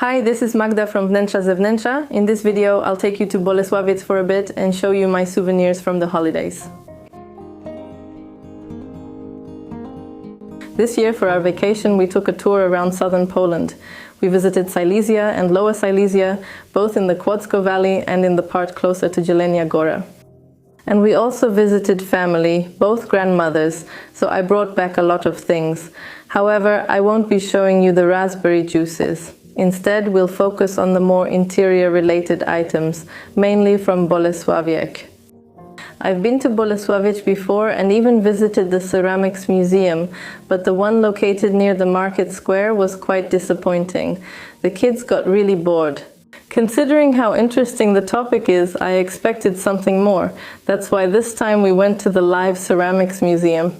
Hi, this is Magda from Wnętrza Zewnętrza. In this video, I'll take you to Bolesławiec for a bit and show you my souvenirs from the holidays. This year for our vacation, we took a tour around southern Poland. We visited Silesia and Lower Silesia, both in the Kłodzko Valley and in the part closer to Jelenia Góra. And we also visited family, both grandmothers, so I brought back a lot of things. However, I won't be showing you the raspberry juices. Instead, we'll focus on the more interior-related items, mainly from Bolesławiec. I've been to Bolesławiec before and even visited the ceramics museum, but the one located near the market square was quite disappointing. The kids got really bored. Considering how interesting the topic is, I expected something more. That's why this time we went to the live ceramics museum.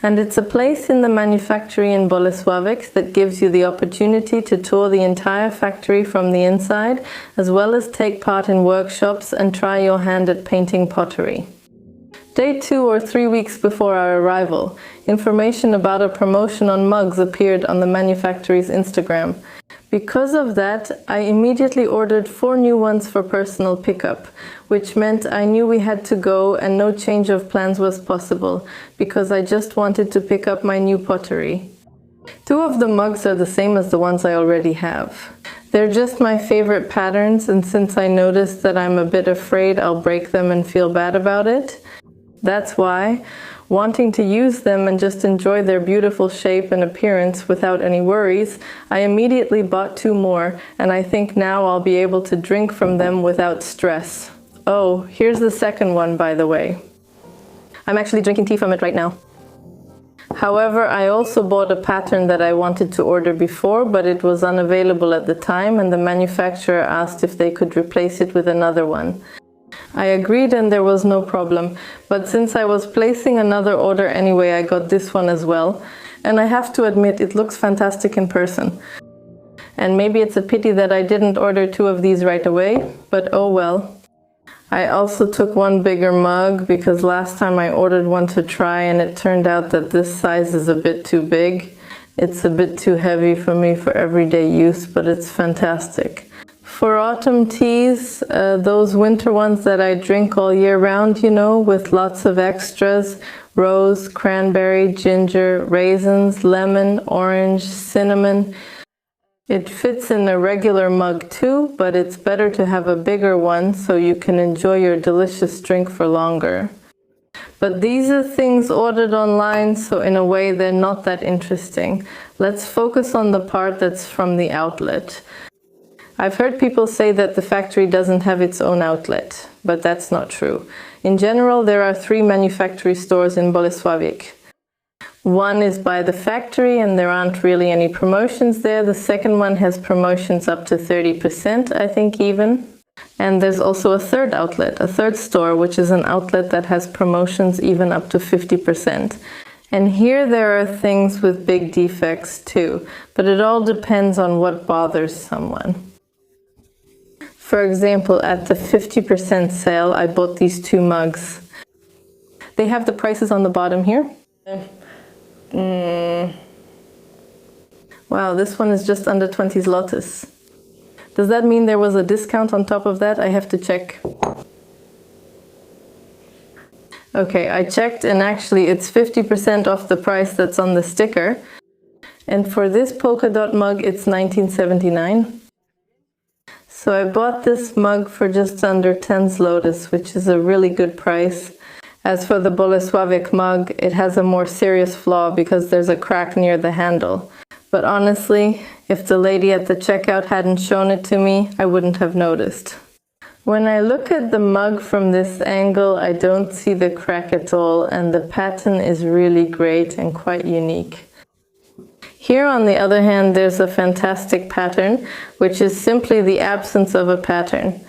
And it's a place in the manufactory in Bolesławiec that gives you the opportunity to tour the entire factory from the inside, as well as take part in workshops and try your hand at painting pottery. Day 2 or 3 weeks before our arrival, information about a promotion on mugs appeared on the manufactory's Instagram. Because of that, I immediately ordered 4 new ones for personal pickup, which meant I knew we had to go and no change of plans was possible, because I just wanted to pick up my new pottery. 2 of the mugs are the same as the ones I already have. They're just my favorite patterns, and since I noticed that I'm a bit afraid I'll break them and feel bad about it, that's why, wanting to use them and just enjoy their beautiful shape and appearance without any worries, I immediately bought 2 more, and I think now I'll be able to drink from them without stress. Oh, here's the second one, by the way. I'm actually drinking tea from it right now. However, I also bought a pattern that I wanted to order before, but it was unavailable at the time, and the manufacturer asked if they could replace it with another one. I agreed and there was no problem, but since I was placing another order anyway, I got this one as well, and I have to admit it looks fantastic in person. And maybe it's a pity that I didn't order 2 of these right away, but oh well. I also took one bigger mug because last time I ordered one to try and it turned out that this size is a bit too big. It's a bit too heavy for me for everyday use, but it's fantastic. For autumn teas, those winter ones that I drink all year round, you know, with lots of extras, rose, cranberry, ginger, raisins, lemon, orange, cinnamon. It fits in a regular mug too, but it's better to have a bigger one so you can enjoy your delicious drink for longer. But these are things ordered online, so in a way they're not that interesting. Let's focus on the part that's from the outlet. I've heard people say that the factory doesn't have its own outlet, but that's not true. In general, there are 3 manufactory stores in Bolesławiec. One is by the factory and there aren't really any promotions there. The second one has promotions up to 30%, I think even. And there's also a third outlet, a third store, which is an outlet that has promotions even up to 50%. And here there are things with big defects too, but it all depends on what bothers someone. For example, at the 50% sale, I bought these 2 mugs. They have the prices on the bottom here. Wow, this one is just under 20 zlotys. Does that mean there was a discount on top of that? I have to check. Okay, I checked and actually it's 50% off the price that's on the sticker. And for this polka dot mug, it's 19.79. So I bought this mug for just under 10 zlotys, which is a really good price. As for the Bolesławiec mug, it has a more serious flaw because there's a crack near the handle. But honestly, if the lady at the checkout hadn't shown it to me, I wouldn't have noticed. When I look at the mug from this angle, I don't see the crack at all, and the pattern is really great and quite unique. Here, on the other hand, there's a fantastic pattern, which is simply the absence of a pattern.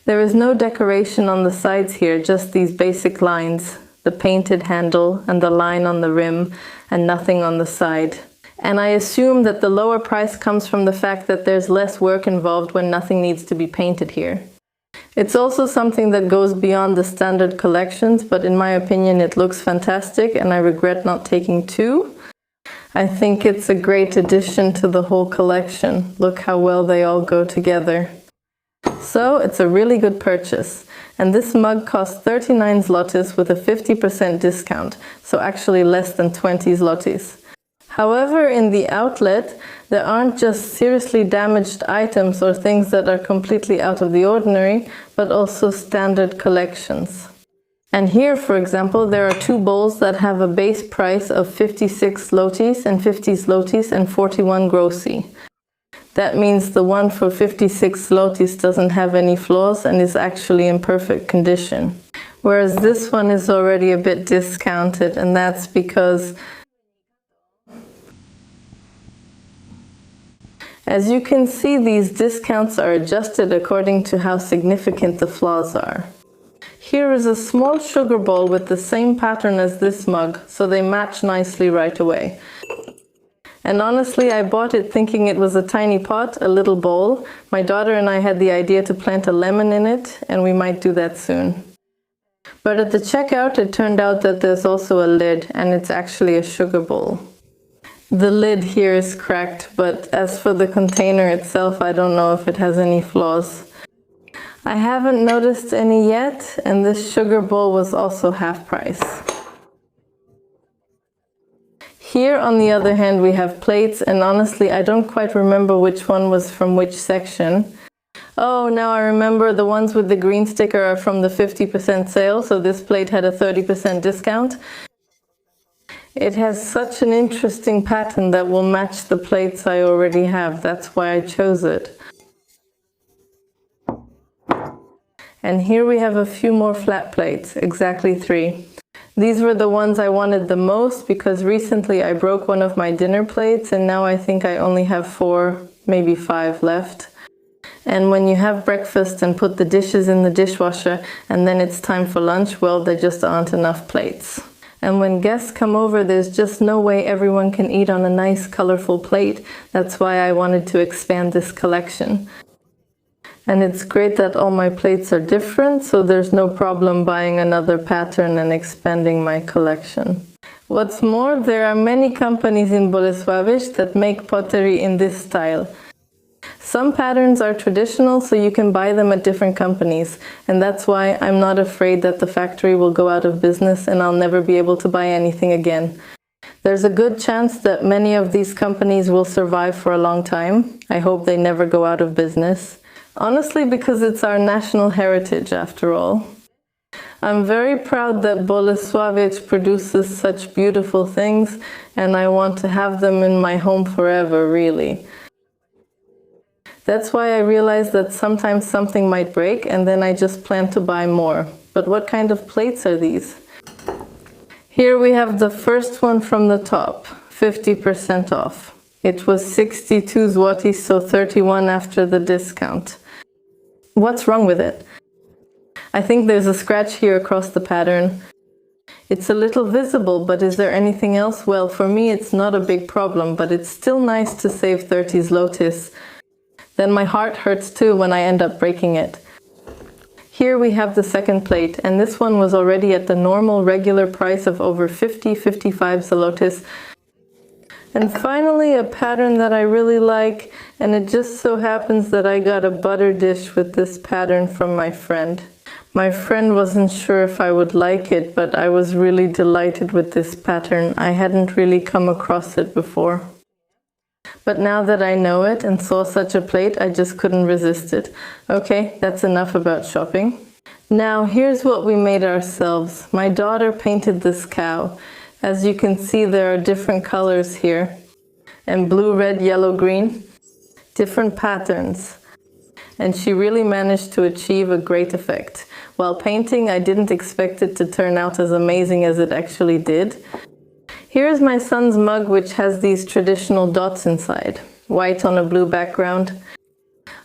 There is no decoration on the sides here, just these basic lines, the painted handle and the line on the rim, and nothing on the side. And I assume that the lower price comes from the fact that there's less work involved when nothing needs to be painted here. It's also something that goes beyond the standard collections, but in my opinion it looks fantastic and I regret not taking 2. I think it's a great addition to the whole collection. Look how well they all go together. So it's a really good purchase. And this mug cost 39 zlotys with a 50% discount, so actually less than 20 zlotys. However, in the outlet, there aren't just seriously damaged items or things that are completely out of the ordinary, but also standard collections. And here, for example, there are two bowls that have a base price of 56 zlotys and 50 zlotys and 41 groszy. That means the one for 56 zlotys doesn't have any flaws and is actually in perfect condition. Whereas this one is already a bit discounted, and that's because, as you can see, these discounts are adjusted according to how significant the flaws are. Here is a small sugar bowl with the same pattern as this mug, so they match nicely right away. And honestly, I bought it thinking it was a tiny pot, a little bowl. My daughter and I had the idea to plant a lemon in it, and we might do that soon. But at the checkout, it turned out that there's also a lid, and it's actually a sugar bowl. The lid here is cracked, but as for the container itself, I don't know if it has any flaws. I haven't noticed any yet, and this sugar bowl was also half price. Here, on the other hand, we have plates, and honestly, I don't quite remember which one was from which section. Oh, now I remember, the ones with the green sticker are from the 50% sale, so this plate had a 30% discount. It has such an interesting pattern that will match the plates I already have. That's why I chose it. And here we have a few more flat plates, exactly 3. These were the ones I wanted the most because recently I broke one of my dinner plates and now I think I only have 4, maybe 5 left. And when you have breakfast and put the dishes in the dishwasher and then it's time for lunch, well, there just aren't enough plates. And when guests come over, there's just no way everyone can eat on a nice colorful plate. That's why I wanted to expand this collection. And it's great that all my plates are different, so there's no problem buying another pattern and expanding my collection. What's more, there are many companies in Bolesławiec that make pottery in this style. Some patterns are traditional, so you can buy them at different companies, and that's why I'm not afraid that the factory will go out of business and I'll never be able to buy anything again. There's a good chance that many of these companies will survive for a long time. I hope they never go out of business. Honestly, because it's our national heritage after all. I'm very proud that Bolesławiec produces such beautiful things, and I want to have them in my home forever, really. That's why I realized that sometimes something might break, and then I just plan to buy more. But what kind of plates are these? Here we have the first one from the top, 50% off. It was 62 zlotys, so 31 after the discount. What's wrong with it? I think there's a scratch here across the pattern. It's a little visible, but is there anything else? Well, for me it's not a big problem, but it's still nice to save 30 zlotys. Then my heart hurts too when I end up breaking it. Here we have the second plate, and this one was already at the normal regular price of over 50-55 zlotys. And finally, a pattern that I really like, and it just so happens that I got a butter dish with this pattern from my friend. My friend wasn't sure if I would like it, but I was really delighted with this pattern. I hadn't really come across it before. But now that I know it and saw such a plate, I just couldn't resist it. Okay, that's enough about shopping. Now, here's what we made ourselves. My daughter painted this cow. As you can see, there are different colors here, and blue, red, yellow, green, different patterns. And she really managed to achieve a great effect. While painting, I didn't expect it to turn out as amazing as it actually did. Here is my son's mug, which has these traditional dots inside, white on a blue background.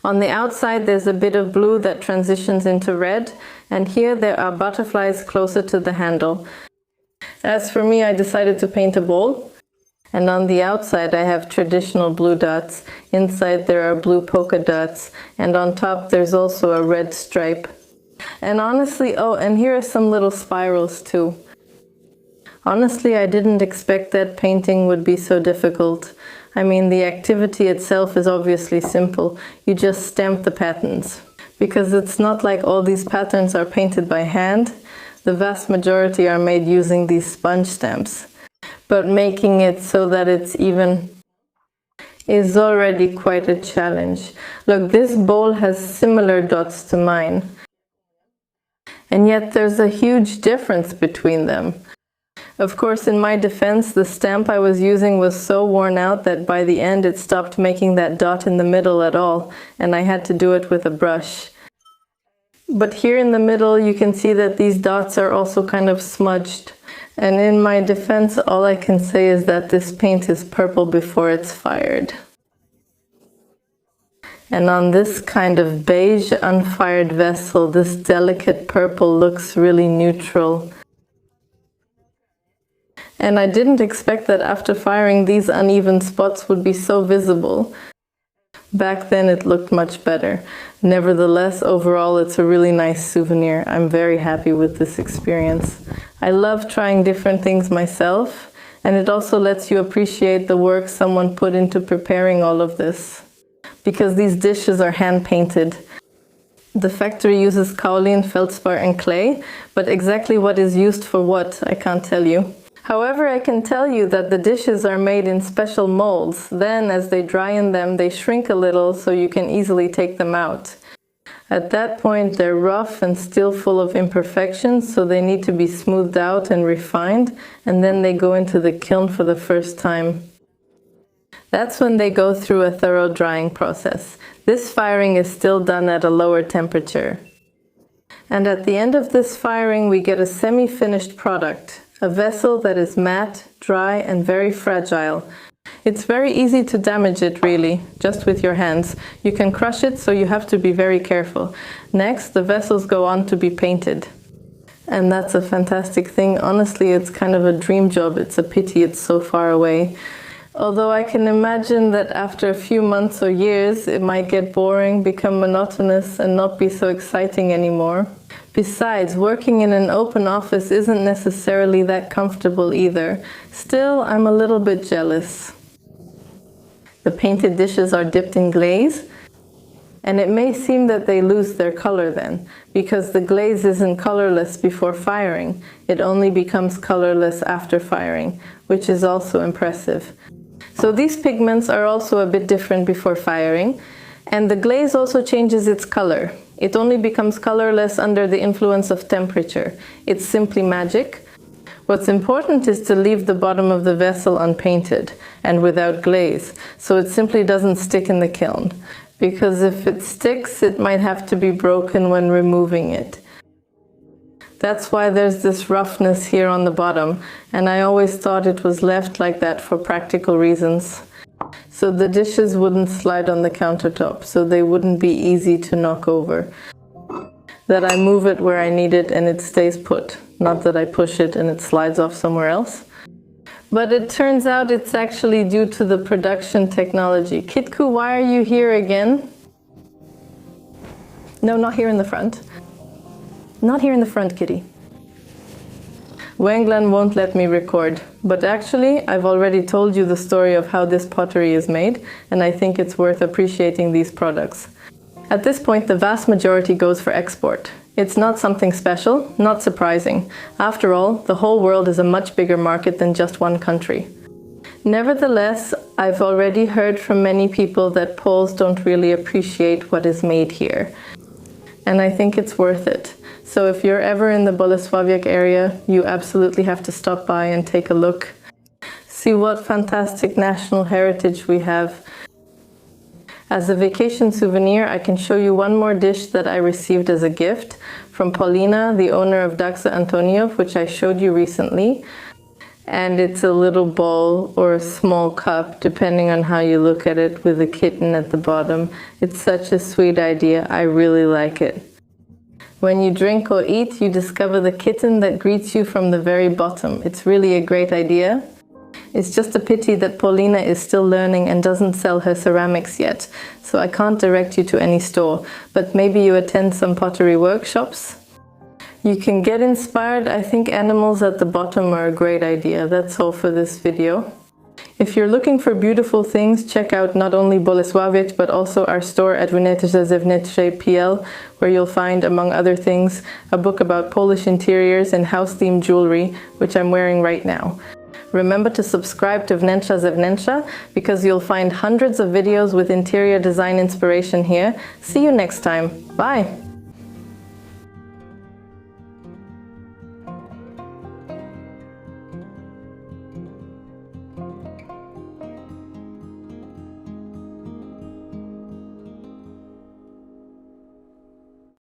On the outside, there's a bit of blue that transitions into red, and here there are butterflies closer to the handle. As for me, I decided to paint a bowl, and on the outside I have traditional blue dots. Inside there are blue polka dots, and on top there's also a red stripe. And honestly, oh, and here are some little spirals too. Honestly, I didn't expect that painting would be so difficult. I mean, the activity itself is obviously simple. You just stamp the patterns. Because it's not like all these patterns are painted by hand. The vast majority are made using these sponge stamps. But making it so that it's even is already quite a challenge. Look, this bowl has similar dots to mine. And yet there's a huge difference between them. Of course, in my defense, the stamp I was using was so worn out that by the end it stopped making that dot in the middle at all, and I had to do it with a brush. But here in the middle you can see that these dots are also kind of smudged. And in my defense, all I can say is that this paint is purple before it's fired. And on this kind of beige unfired vessel, this delicate purple looks really neutral. And I didn't expect that after firing these uneven spots would be so visible. Back then it looked much better. Nevertheless, overall it's a really nice souvenir. I'm very happy with this experience. I love trying different things myself, and it also lets you appreciate the work someone put into preparing all of this. Because these dishes are hand painted. The factory uses kaolin, feldspar and clay, but exactly what is used for what, I can't tell you. However, I can tell you that the dishes are made in special molds. Then, as they dry in them, they shrink a little so you can easily take them out. At that point, they're rough and still full of imperfections, so they need to be smoothed out and refined, and then they go into the kiln for the first time. That's when they go through a thorough drying process. This firing is still done at a lower temperature. And at the end of this firing, we get a semi-finished product. A vessel that is matte, dry and very fragile. It's very easy to damage it really, just with your hands. You can crush it, so you have to be very careful. Next, the vessels go on to be painted. And that's a fantastic thing. Honestly, it's kind of a dream job. It's a pity it's so far away. Although I can imagine that after a few months or years, it might get boring, become monotonous and not be so exciting anymore. Besides, working in an open office isn't necessarily that comfortable either. Still, I'm a little bit jealous. The painted dishes are dipped in glaze, and it may seem that they lose their color then, because the glaze isn't colorless before firing. It only becomes colorless after firing, which is also impressive. So these pigments are also a bit different before firing, and the glaze also changes its color. It only becomes colorless under the influence of temperature. It's simply magic. What's important is to leave the bottom of the vessel unpainted and without glaze, so it simply doesn't stick in the kiln. Because if it sticks, it might have to be broken when removing it. That's why there's this roughness here on the bottom, and I always thought it was left like that for practical reasons. So the dishes wouldn't slide on the countertop, so they wouldn't be easy to knock over. That I move it where I need it and it stays put, not that I push it and it slides off somewhere else. But it turns out it's actually due to the production technology. Kitku, why are you here again? No, not here in the front. Not here in the front, kitty. Wenglan won't let me record, but actually I've already told you the story of how this pottery is made, and I think it's worth appreciating these products. At this point, the vast majority goes for export. It's not something special, not surprising. After all, the whole world is a much bigger market than just one country. Nevertheless, I've already heard from many people that Poles don't really appreciate what is made here. And I think it's worth it. So if you're ever in the Bolesławiec area, you absolutely have to stop by and take a look. See what fantastic national heritage we have. As a vacation souvenir, I can show you one more dish that I received as a gift from Paulina, the owner of Daxa Antoniov, which I showed you recently. And it's a little bowl or a small cup, depending on how you look at it, with a kitten at the bottom. It's such a sweet idea. I really like it. When you drink or eat, you discover the kitten that greets you from the very bottom. It's really a great idea. It's just a pity that Paulina is still learning and doesn't sell her ceramics yet, so I can't direct you to any store, but maybe you attend some pottery workshops? You can get inspired. I think animals at the bottom are a great idea. That's all for this video. If you're looking for beautiful things, check out not only Bolesławiec but also our store at Wnętrze Zewnętrzne PL, where you'll find, among other things, a book about Polish interiors and house-themed jewelry, which I'm wearing right now. Remember to subscribe to Wnętrze Zewnętrzne because you'll find hundreds of videos with interior design inspiration here. See you next time. Bye!